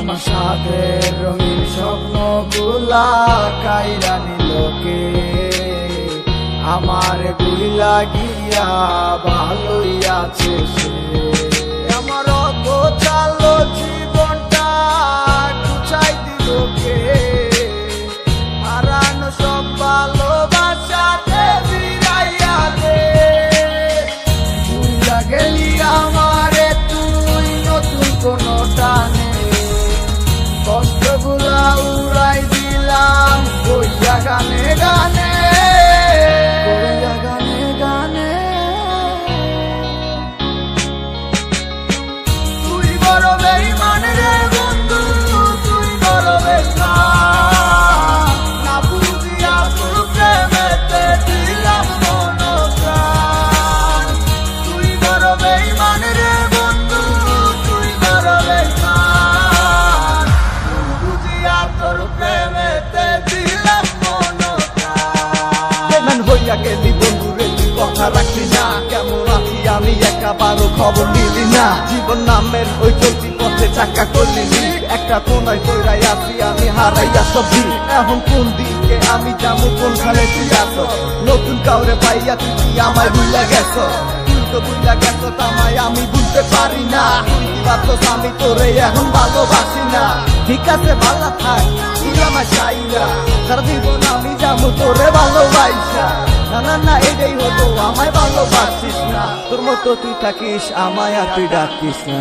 আমার সাথের রঙিন স্বপ্নগুলা কাইরা নিলোকে, আমার গুইলা গিয়া ভালোই আছে সে। আমার অত চালো জীবনটা গুছাই দিলোকে, হারানো সব ভালোবাসাতে ফিরাইয়া দে। ভুইলা গেলি আমারে তুই নতুন কোনো টানে, কষ্টগুলা উড়াই দিলাম কইয়া গানে গানে, কইয়া গানে গানে। তুই বড় বেঈমান রে বন্ধু, তুই বড় বেঈমান, না বুঝিয়া তোর প্রেমেতে দিলাম মন প্রাণ। তুই বড় বেঈমান রে বন্ধু, তুই বড় বেঈমান, বুঝিয়া তোর প্রেমেতে দিলাম মন প্রাণ। বেঈমান হইয়া গেলি বন্ধু রে, তুই কথা রাখলি না। কেমন আছি আমি একাবারও খবর নিলি না। জীবন নামের ওই চলতি পথে চাকা করলি লিক, একটা কোনায় দৌড়াই আছি আমি হারাইয়া সব দিক। এখন কোন দিকে আমি যাবো, কোনখানে তুই আসো? নতুন কাউরে পাইয়া তুই কি আমায় ভুইলা গেছো? তুই তো ভুইলা গেছো তামায় আমি বুঝতে পারি না। তুই কি ভাবছস আমি তোরে এখন ভালোবাসি না? ঠিক আছে ভালো থাক, তুই আমায় চাই না। সারা জীবন আমি যাবো তোরে ভালোবাসা। না না না এটাই হতো, আমায় ভালোবাসিস না। তোর মতো তুই থাকিস, আমায় আর তুই ডাকিস না।